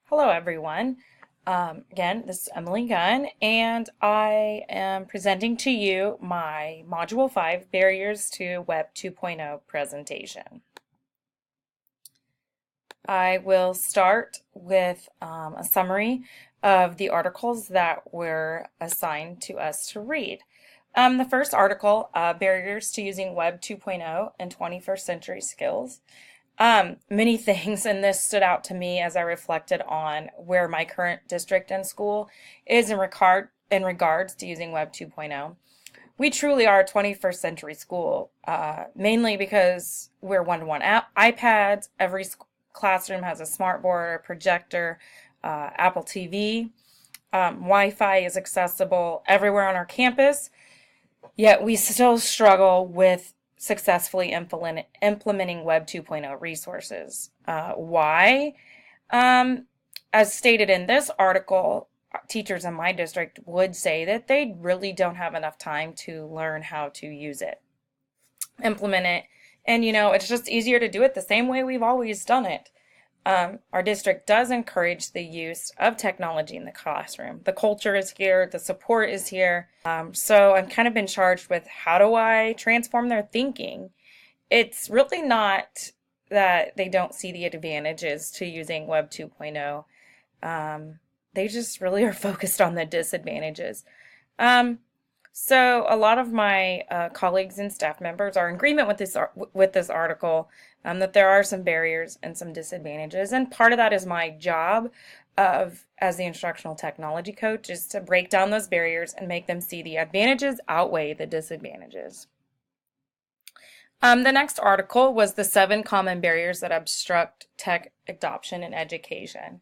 Hello, everyone. Again, this is Emily Gunn, and I am presenting to you my Module 5 Barriers to Web 2.0 presentation. I will start with a summary of the articles that were assigned to us to read. The first article, Barriers to Using Web 2.0 and 21st Century Skills. Many things in this stood out to me as I reflected on where my current district and school is in regards to using Web 2.0. We truly are a 21st century school, mainly because we're one-to-one iPads. Every classroom has a smart board, a projector, Apple TV. Wi-Fi is accessible everywhere on our campus, yet we still struggle with successfully implementing Web 2.0 resources. Why? As stated in this article, teachers in my district would say that they really don't have enough time to learn how to use it, implement it, and it's just easier to do it the same way we've always done it. Our district does encourage the use of technology in the classroom. The culture is here, the support is here. So I've kind of been charged with how do I transform their thinking? It's really not that they don't see the advantages to using Web 2.0. They just really are focused on the disadvantages. So a lot of my colleagues and staff members are in agreement with this article, that there are some barriers and some disadvantages, and part of that is my job as the instructional technology coach is to break down those barriers and make them see the advantages outweigh the disadvantages. The next article was the 7 common barriers that obstruct tech adoption in education.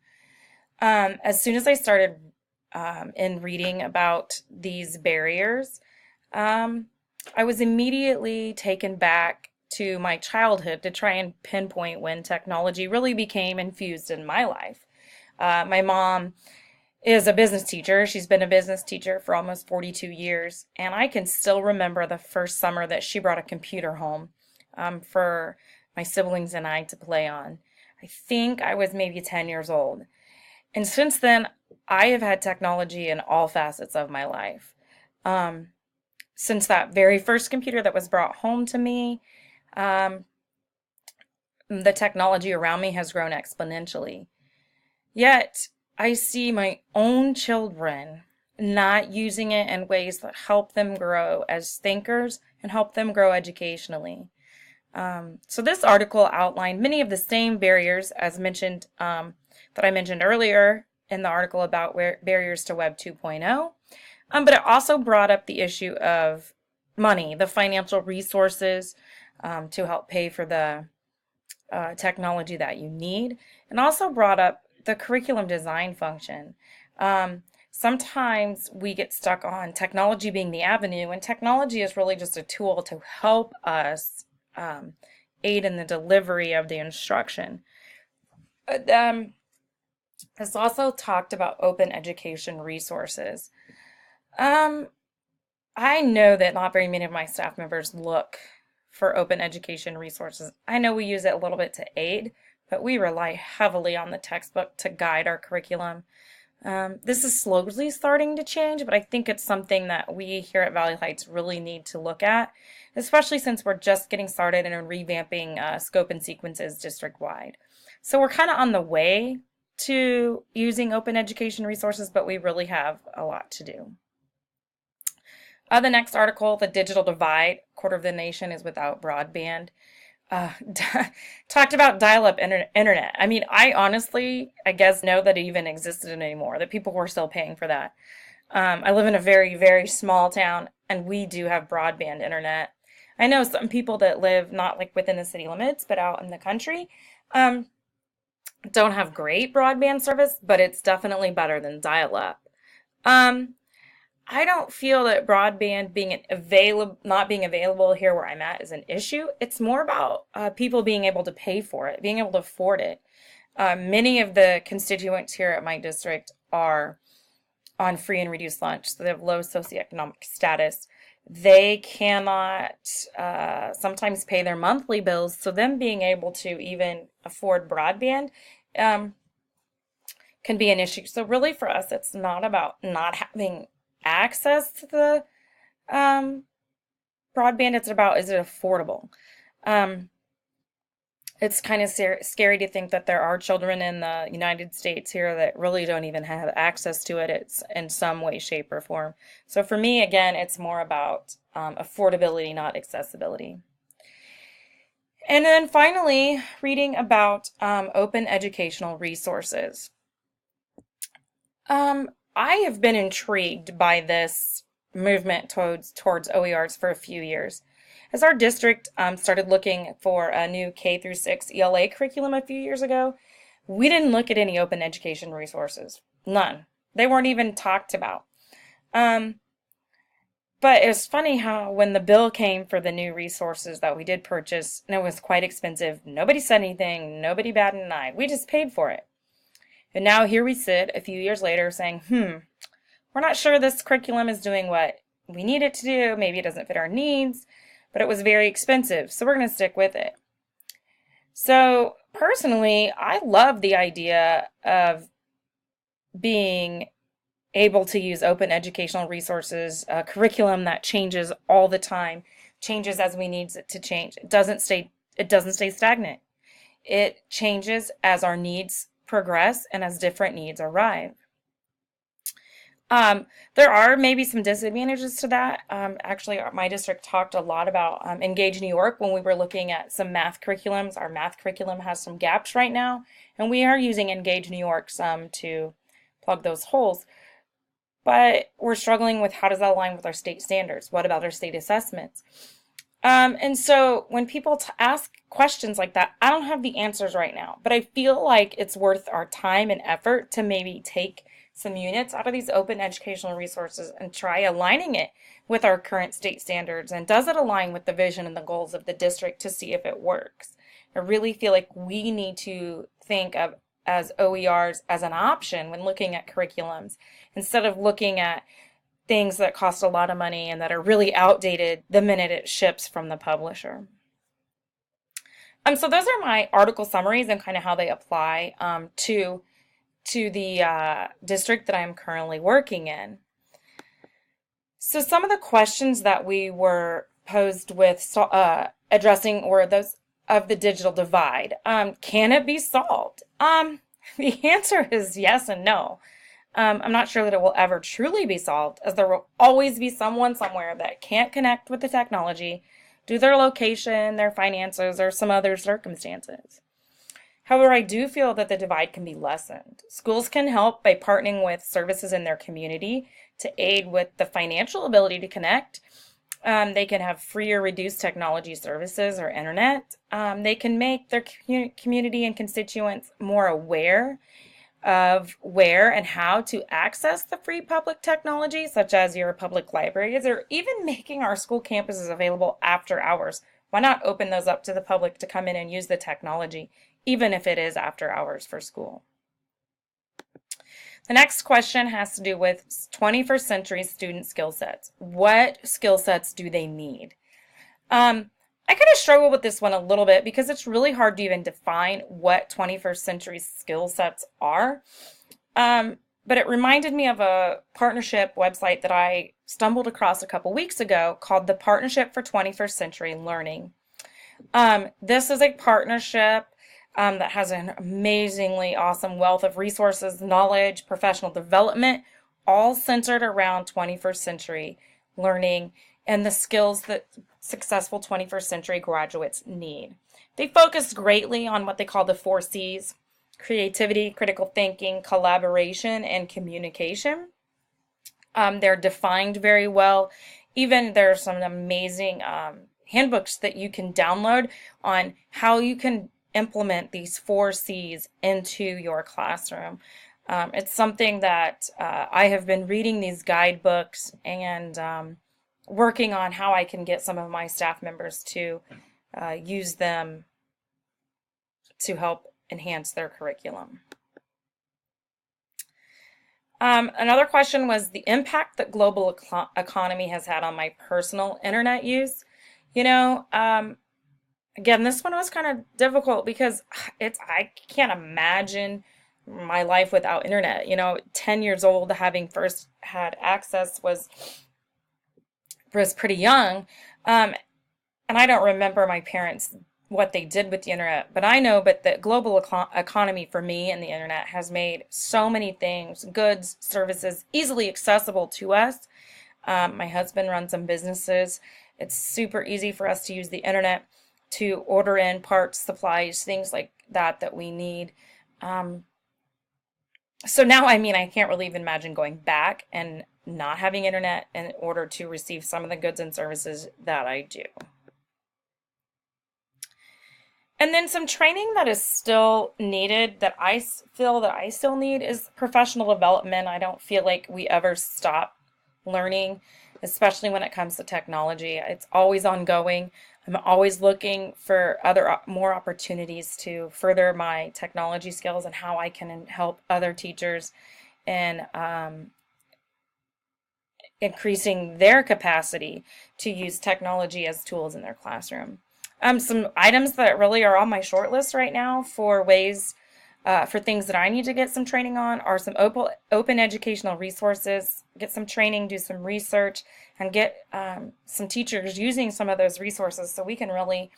As soon as I started in reading about these barriers, I was immediately taken back to my childhood to try and pinpoint when technology really became infused in my life. My mom is a business teacher. She's been a business teacher for almost 42 years, and I can still remember the first summer that she brought a computer home for my siblings and I to play on. I think I was maybe 10 years old. And since then, I have had technology in all facets of my life. Since that very first computer that was brought home to me, the technology around me has grown exponentially. Yet, I see my own children not using it in ways that help them grow as thinkers and help them grow educationally. So this article outlined many of the same barriers as mentioned that I mentioned earlier in the article about barriers to Web 2.0, but it also brought up the issue of money, the financial resources to help pay for the technology that you need, and also brought up the curriculum design function. Sometimes we get stuck on technology being the avenue, and technology is really just a tool to help us aid in the delivery of the instruction. This also talked about open education resources. I know that not very many of my staff members look for open education resources. I know we use it a little bit to aid, but we rely heavily on the textbook to guide our curriculum. This is slowly starting to change, but I think it's something that we here at Valley Heights really need to look at, especially since we're just getting started and revamping scope and sequences district-wide. So we're kind of on the way to using open education resources, but we really have a lot to do. The next article, the digital divide, quarter of the nation is without broadband. Talked about dial-up internet. I mean, I guess know that it even existed anymore, that people were still paying for that. I live in a very, very small town, and we do have broadband internet. I know some people that live not like within the city limits, but out in the country, don't have great broadband service, but it's definitely better than dial-up. I don't feel that broadband not being available here where I'm at is an issue. It's more about people being able to pay for it, being able to afford it. Many of the constituents here at my district are on free and reduced lunch, so they have low socioeconomic status. They cannot sometimes pay their monthly bills, so them being able to even afford broadband can be an issue. So really for us, it's not about not having access to the broadband. It's about, is it affordable? It's kind of scary to think that there are children in the United States here that really don't even have access to it. It's in some way, shape, or form. So for me, again, it's more about affordability, not accessibility. And then finally, reading about open educational resources. I have been intrigued by this movement towards OERs for a few years. As our district started looking for a new K through 6 ELA curriculum a few years ago, we didn't look at any open education resources. None. They weren't even talked about. But it was funny how when the bill came for the new resources that we did purchase, and it was quite expensive, nobody said anything, nobody batted an eye. We just paid for it. And now here we sit a few years later saying, we're not sure this curriculum is doing what we need it to do. Maybe it doesn't fit our needs, but it was very expensive, so we're going to stick with it. So personally, I love the idea of being able to use open educational resources, a curriculum that changes all the time, changes as we need it to change. It doesn't stay stagnant. It changes as our needs progress and as different needs arrive. There are maybe some disadvantages to that. Actually, my district talked a lot about EGunn New York when we were looking at some math curriculums. Our math curriculum has some gaps right now, and we are using EGunn New York some to plug those holes. But we're struggling with how does that align with our state standards? What about our state assessments? And so when people ask questions like that, I don't have the answers right now, but I feel like it's worth our time and effort to maybe take some units out of these open educational resources and try aligning it with our current state standards. And does it align with the vision and the goals of the district to see if it works? I really feel like we need to think of as OERs as an option when looking at curriculums, instead of looking at things that cost a lot of money and that are really outdated the minute it ships from the publisher. So those are my article summaries and kind of how they apply to the district that I'm currently working in. So some of the questions that we were posed with addressing were those of the digital divide. Can it be solved? The answer is yes and no. I'm not sure that it will ever truly be solved, as there will always be someone somewhere that can't connect with the technology due to their location, their finances, or some other circumstances. However, I do feel that the divide can be lessened. Schools can help by partnering with services in their community to aid with the financial ability to connect. They can have free or reduced technology services or internet. They can make their community and constituents more aware of where and how to access the free public technology, such as your public libraries, or even making our school campuses available after hours. Why not open those up to the public to come in and use the technology, even if it is after hours for school? The next question has to do with 21st century student skill sets. What skill sets do they need? I kind of struggle with this one a little bit because it's really hard to even define what 21st century skill sets are. But it reminded me of a partnership website that I stumbled across a couple weeks ago called the Partnership for 21st Century Learning. This is a partnership that has an amazingly awesome wealth of resources, knowledge, professional development, all centered around 21st century learning and the skills that successful 21st century graduates need. They focus greatly on what they call the 4 C's: creativity, critical thinking, collaboration, and communication. They're defined very well. Even there's some amazing handbooks that you can download on how you can implement these 4 C's into your classroom. It's something that I have been reading these guidebooks and working on how I can get some of my staff members to use them to help enhance their curriculum. Another question was the impact that global economy has had on my personal internet use. Again, this one was kind of difficult because I can't imagine my life without internet. 10 years old, having first had access was pretty young. And I don't remember my parents what they did with the internet, but I know but the global economy for me and the internet has made so many things, goods, services, easily accessible to us. My husband runs some businesses. It's super easy for us to use the internet to order in parts, supplies, things like that we need. So now, I can't really even imagine going back and not having internet in order to receive some of the goods and services that I do. And then some training that is still needed that I feel that I still need is professional development. I don't feel like we ever stop learning, especially when it comes to technology. It's always ongoing. I'm always looking for more opportunities to further my technology skills and how I can help other teachers in increasing their capacity to use technology as tools in their classroom. Some items that really are on my short list right now for ways for things that I need to get some training on are some open educational resources, get some training, do some research, and get some teachers using some of those resources so we can really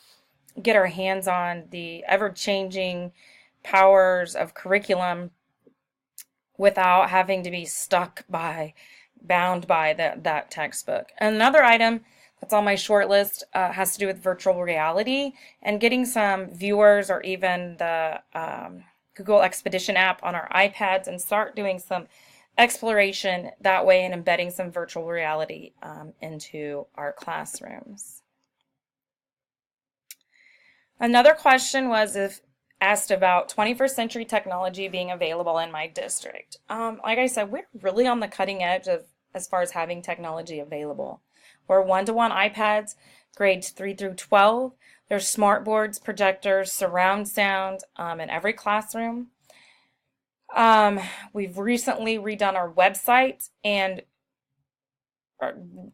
get our hands on the ever-changing powers of curriculum without having to be bound by that textbook. Another item that's on my short list has to do with virtual reality and getting some viewers or even the Google Expedition app on our iPads and start doing some exploration that way and embedding some virtual reality into our classrooms. Another question was asked about 21st century technology being available in my district. Like I said, we're really on the cutting edge as far as having technology available. We're one-to-one iPads, grades 3 through 12. There's smart boards, projectors, surround sound in every classroom. We've recently redone our website and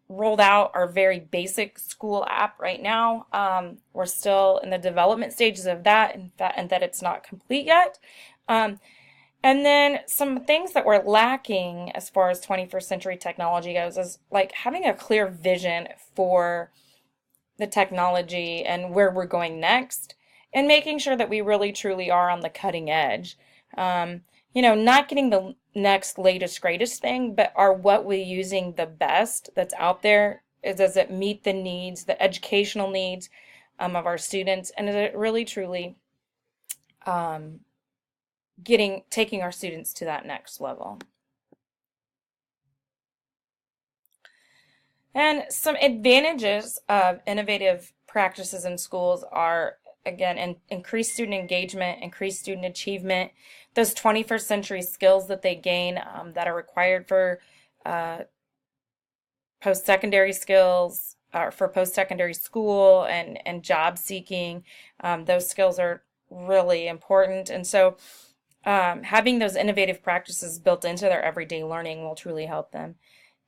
rolled out our very basic school app right now. We're still in the development stages of that and that it's not complete yet. And then some things that we're lacking as far as 21st century technology goes is like having a clear vision for the technology and where we're going next and making sure that we really truly are on the cutting edge. Not getting the next latest greatest thing, but are what we're using the best that's out there? Does it meet the needs, the educational needs of our students? And is it really truly taking our students to that next level? And some advantages of innovative practices in schools are, again, increased student engagement, increased student achievement, those 21st century skills that they gain that are required for post-secondary skills, for post-secondary school and job seeking. Those skills are really important. And so having those innovative practices built into their everyday learning will truly help them.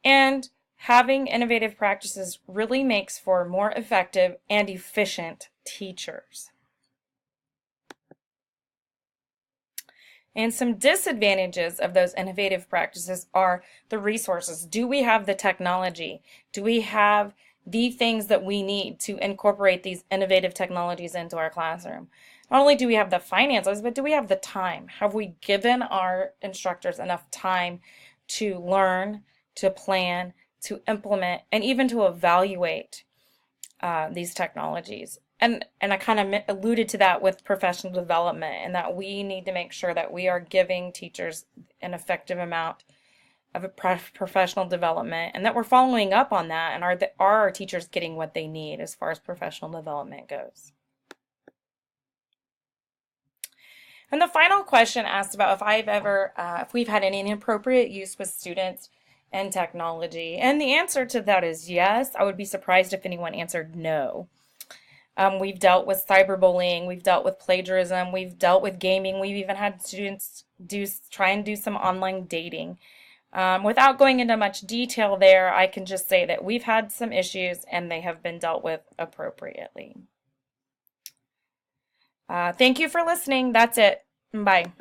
And having innovative practices really makes for more effective and efficient teachers. And some disadvantages of those innovative practices are the resources. Do we have the technology? Do we have the things that we need to incorporate these innovative technologies into our classroom? Not only do we have the finances, but do we have the time? Have we given our instructors enough time to learn, to plan, to implement, and even to evaluate these technologies? And I kind of alluded to that with professional development, and that we need to make sure that we are giving teachers an effective amount of professional development, and that we're following up on that, and are our teachers getting what they need as far as professional development goes. And the final question asked about if we've had any inappropriate use with students and technology. And the answer to that is yes. I would be surprised if anyone answered no. We've dealt with cyberbullying, we've dealt with plagiarism, we've dealt with gaming, we've even had students try and do some online dating. Without going into much detail there, I can just say that we've had some issues and they have been dealt with appropriately. Thank you for listening. That's it. Bye.